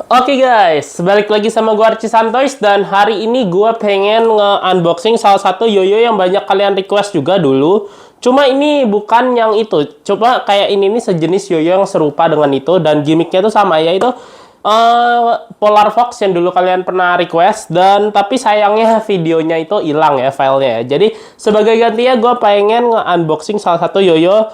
Oke guys, balik lagi sama gue Archie Santois dan hari ini gue pengen nge-unboxing salah satu yoyo yang banyak kalian request juga dulu. Cuma ini bukan yang itu. Coba kayak ini nih sejenis yoyo yang serupa dengan itu dan gimmicknya tuh sama, yaitu Polar Fox yang dulu kalian pernah request, dan tapi sayangnya videonya itu hilang ya filenya ya. Jadi sebagai gantinya gue pengen nge-unboxing salah satu yoyo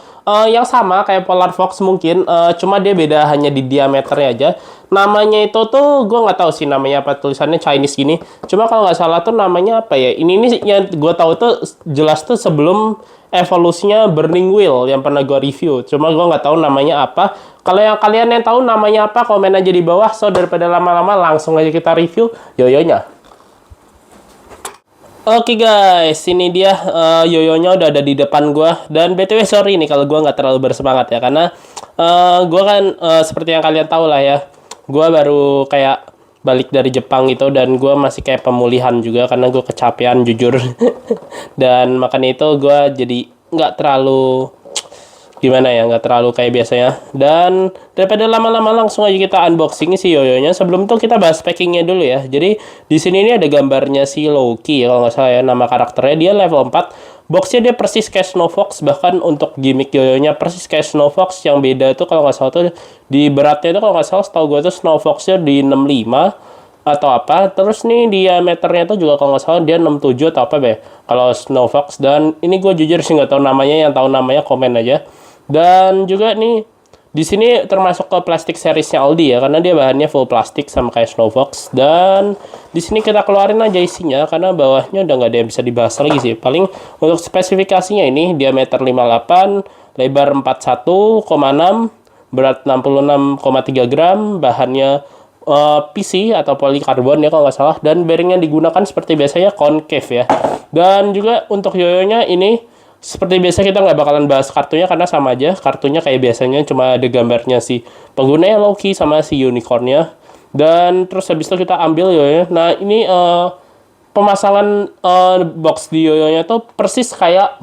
yang sama kayak Polar Fox mungkin, cuma dia beda hanya di diameternya aja. Namanya itu tuh gue nggak tahu sih namanya apa, tulisannya Chinese gini. Cuma kalau nggak salah tuh namanya apa ya? Ini nih yang gue tahu tuh jelas tuh sebelum evolusinya Burning Wheel yang pernah gue review. Cuma gue nggak tahu namanya apa. Kalau yang kalian yang tahu namanya apa, komen aja di bawah. So daripada lama-lama langsung aja kita review yoyonya. Oke guys, ini dia yoyonya udah ada di depan gua. Dan BTW sorry nih kalau gua nggak terlalu bersemangat ya, karena gua kan seperti yang kalian tahu lah ya, gua baru kayak balik dari Jepang gitu, dan gua masih kayak pemulihan juga karena gua kecapean jujur. Dan makanya itu gua jadi nggak terlalu gimana ya, nggak terlalu kayak biasanya. Dan daripada lama-lama langsung aja kita unboxing si yoyonya. Sebelum itu kita bahas packingnya dulu ya. Jadi di sini ini ada gambarnya si Loki kalau nggak salah ya, nama karakternya. Dia level 4. Boxnya dia persis kayak Snow Fox, bahkan untuk gimmick yoyonya persis kayak Snow Fox. Yang beda itu kalau nggak salah tuh di beratnya itu, kalau nggak salah setahu gue tuh Snow Foxnya di 65 atau apa. Terus nih diameternya tuh juga kalau nggak salah dia 67 atau apa be, kalau Snow Fox. Dan ini gue jujur sih nggak tahu namanya, yang tahu namanya komen aja. Dan juga nih di sini termasuk ke plastik seriesnya Aldi ya, karena dia bahannya full plastik sama kayak Snow Fox. Dan di sini kita keluarin aja isinya karena bawahnya udah nggak ada yang bisa dibahas lagi sih. Paling untuk spesifikasinya ini diameter 58, lebar 41,6, berat 66,3 gram, bahannya PC atau polikarbon ya kalau nggak salah, dan bearing yang digunakan seperti biasanya concave ya. Dan juga untuk yoyonya ini seperti biasa kita nggak bakalan bahas kartunya karena sama aja, kartunya kayak biasanya cuma ada gambarnya si penggunanya Loki sama si unicornnya. Dan terus habis itu kita ambil yoyonya. Nah ini pemasangan box di yoyonya tuh persis kayak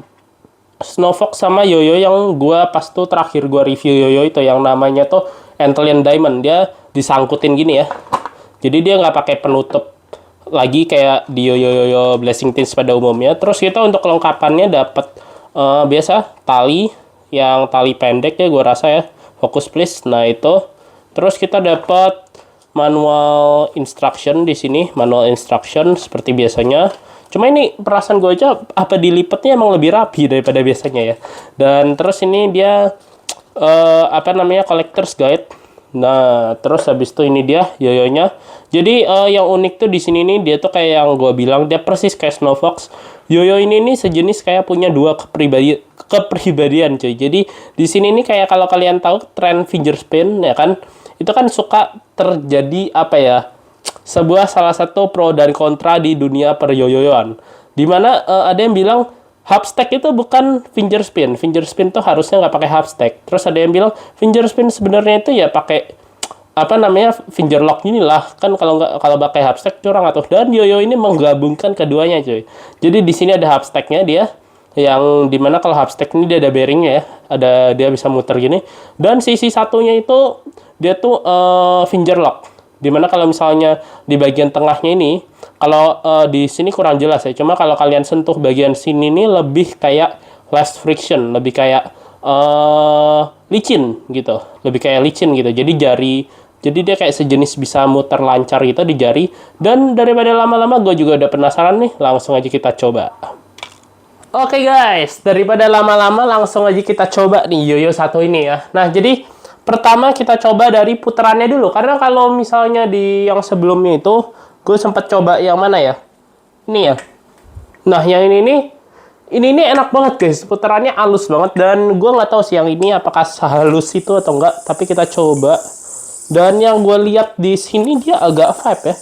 Snow Fox sama yoyo yang gua pas tuh terakhir gua review yoyo itu yang namanya tuh Antlion Diamond. Dia disangkutin gini ya, jadi dia nggak pakai penutup lagi kayak di yoyo Blessing Teens pada umumnya. Terus kita untuk kelengkapannya dapat biasa tali, yang tali pendek ya gue rasa ya, fokus please. Nah itu terus kita dapat manual instruction di sini, manual instruction seperti biasanya. Cuma ini perasaan gue aja apa dilipetnya emang lebih rapi daripada biasanya ya. Dan terus ini dia apa namanya, collector's guide. Nah, terus habis itu ini dia yoyonya. Jadi yang unik tuh di sini nih, dia tuh kayak yang gue bilang, dia persis kayak Snow Fox. Yoyo ini nih sejenis kayak punya dua kepribadian cuy. Jadi di sini nih kayak kalau kalian tahu tren finger spin ya kan, itu kan suka terjadi apa ya, sebuah salah satu pro dan kontra di dunia peryoyoan. Dimana ada yang bilang hapstack itu bukan finger spin. Finger spin tuh harusnya nggak pakai hapstack. Terus ada yang bilang finger spin sebenarnya itu ya pakai apa namanya, finger lock inilah kan, kalau pakai hapstack curang atuh. Dan yoyo ini menggabungkan keduanya cuy. Jadi di sini ada hapstacknya dia, yang dimana kalau hapstack ini dia ada bearingnya ya, dia bisa muter gini. Dan sisi satunya itu dia tuh finger lock. Dimana kalau misalnya di bagian tengahnya ini, kalau di sini kurang jelas ya, cuma kalau kalian sentuh bagian sini ini lebih kayak less friction, lebih kayak licin gitu, lebih kayak licin gitu. Jadi dia kayak sejenis bisa muter lancar gitu di jari. Dan daripada lama-lama gue juga udah penasaran nih, langsung aja kita coba. Oke guys, daripada lama-lama langsung aja kita coba nih yoyo satu ini ya. Nah jadi pertama kita coba dari putarannya dulu, karena kalau misalnya di yang sebelumnya itu gue sempat coba yang mana ya, ini ya. Nah yang ini enak banget guys, putarannya halus banget. Dan gue nggak tahu sih yang ini apakah sehalus itu atau enggak, tapi kita coba. Dan yang gue lihat di sini dia agak vibe ya,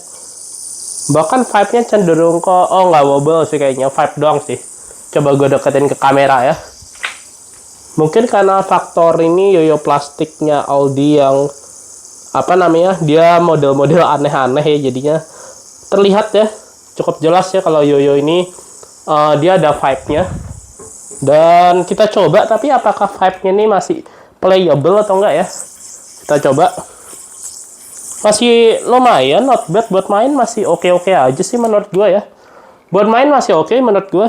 bahkan vibe-nya cenderung ke nggak wobble sih kayaknya, vibe doang sih. Coba gue deketin ke kamera ya. Mungkin karena faktor ini yoyo plastiknya Aldi yang apa namanya, dia model-model aneh-aneh ya, jadinya terlihat ya cukup jelas ya kalau yoyo ini dia ada vibe-nya. Dan kita coba, tapi apakah vibe-nya ini masih playable atau enggak ya, kita coba. Masih lumayan, not bad buat main, masih oke-oke aja sih menurut gua ya. Buat main masih oke menurut gua.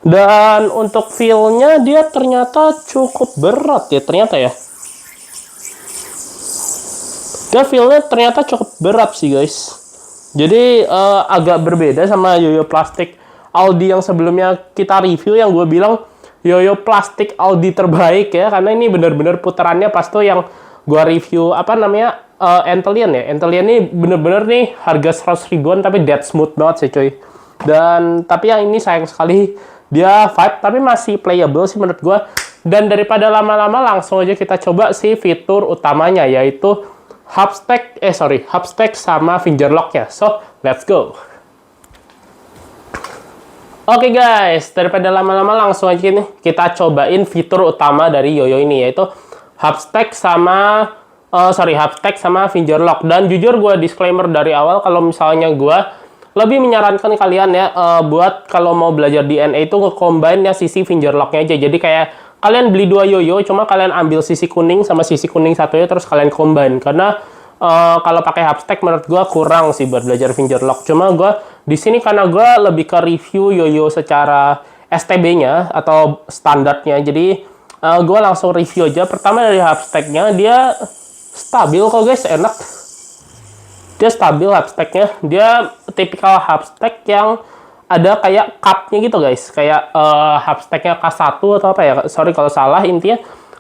Dan untuk feel-nya dia ternyata cukup berat ya ternyata ya. Dia feel-nya ternyata cukup berat sih guys. Jadi agak berbeda sama yoyo plastik Aldi yang sebelumnya kita review, yang gue bilang yoyo plastik Aldi terbaik ya, karena ini bener-bener putarannya pas tuh yang gue review apa namanya Antlion ya. Antlion ini bener-bener nih harga 100 ribuan tapi dead smooth banget sih cuy. Dan tapi yang ini sayang sekali dia vibe tapi masih playable sih menurut gue. Dan daripada lama-lama langsung aja kita coba si fitur utamanya, yaitu hubstack sama finger lock-nya. So, let's go. Oke guys, daripada lama-lama langsung aja nih kita cobain fitur utama dari yoyo ini, yaitu hubstack sama finger lock. Dan jujur gue disclaimer dari awal kalau misalnya gue lebih menyarankan kalian ya buat kalau mau belajar DNA itu nge-combine ya sisi finger lock-nya aja. Jadi kayak kalian beli dua yoyo, cuma kalian ambil sisi kuning sama sisi kuning satunya terus kalian combine. Karena kalau pakai hubstack menurut gue kurang sih buat belajar finger lock. Cuma gue di sini karena gue lebih ke review yoyo secara STB-nya atau standarnya. Jadi gue langsung review aja. Pertama dari hubstack-nya, dia stabil kok guys, enak. Dia stabil hubstack-nya. Dia tipikal hubstack yang ada kayak cup-nya gitu guys. Kayak hubstack-nya K1 atau apa ya. Sorry kalau salah, intinya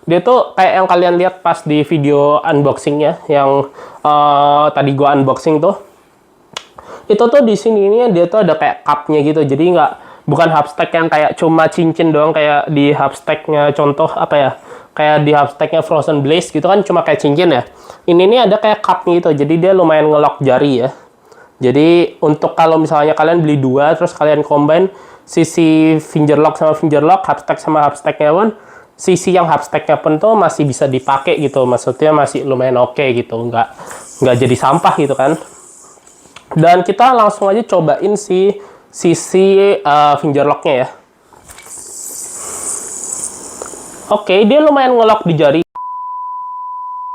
dia tuh kayak yang kalian lihat pas di video unboxing-nya. Yang tadi gua unboxing tuh. Itu tuh di sini ini dia tuh ada kayak cup-nya gitu. Jadi bukan hubstack yang kayak cuma cincin doang kayak di hubstack-nya contoh apa ya. Kayak di hubstack-nya Frozen Blaze gitu kan cuma kayak cincin ya. Ini ada kayak cup-nya gitu. Jadi dia lumayan ngelok jari ya. Jadi untuk kalau misalnya kalian beli dua terus kalian combine sisi finger lock sama finger lock, hubstack sama hubstack-nya pun, sisi yang hubstack-nya pun tuh masih bisa dipakai gitu. Maksudnya masih lumayan oke gitu. Nggak jadi sampah gitu kan. Dan kita langsung aja cobain si sisi finger lock-nya ya. Oke, dia lumayan ngelok di jari.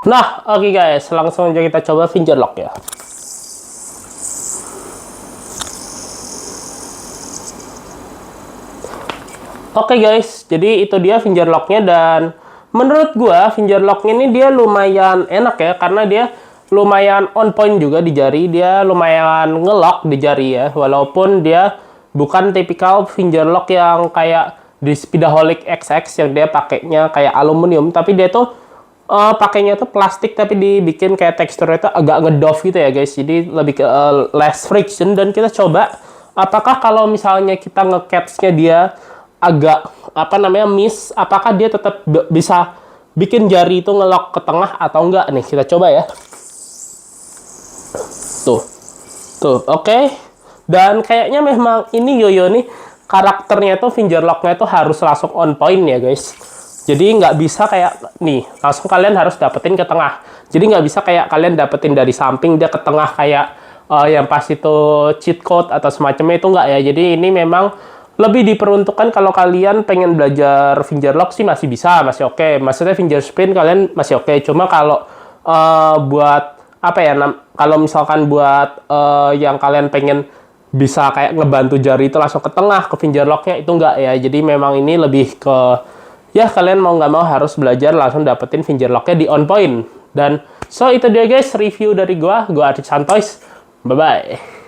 Nah, oke guys, langsung aja kita coba finger lock ya. Oke guys, jadi itu dia finger lock-nya. Dan menurut gua finger lock-nya ini dia lumayan enak ya, karena dia lumayan on point juga di jari. Dia lumayan ngelock di jari ya, walaupun dia bukan tipikal finger lock yang kayak di Speedaholic XX yang dia pakainya kayak aluminium, tapi dia tuh pakainya tuh plastik tapi dibikin kayak teksturnya itu agak ngedoff gitu ya guys. Jadi lebih ke less friction. Dan kita coba apakah kalau misalnya kita nge-catch-nya dia agak apa namanya miss, apakah dia tetap bisa bikin jari itu ngelok ke tengah atau enggak nih. Kita coba ya. Tuh, oke. Dan kayaknya memang ini yoyo nih karakternya tuh finger lock-nya tuh harus langsung on point ya guys. Jadi nggak bisa kayak nih langsung kalian harus dapetin ke tengah. Jadi nggak bisa kayak kalian dapetin dari samping dia ke tengah kayak yang pas itu cheat code atau semacamnya, itu nggak ya. Jadi ini memang lebih diperuntukkan kalau kalian pengen belajar finger lock sih masih bisa, masih oke. Maksudnya finger spin kalian masih oke. Cuma kalau buat apa ya, kalau misalkan buat yang kalian pengen bisa kayak ngebantu jari itu langsung ke tengah ke finger lock-nya, itu enggak ya. Jadi memang ini lebih ke ya kalian mau nggak mau harus belajar langsung dapetin finger lock-nya di on point. Dan so itu dia guys review dari gua Arif Santois. Bye bye.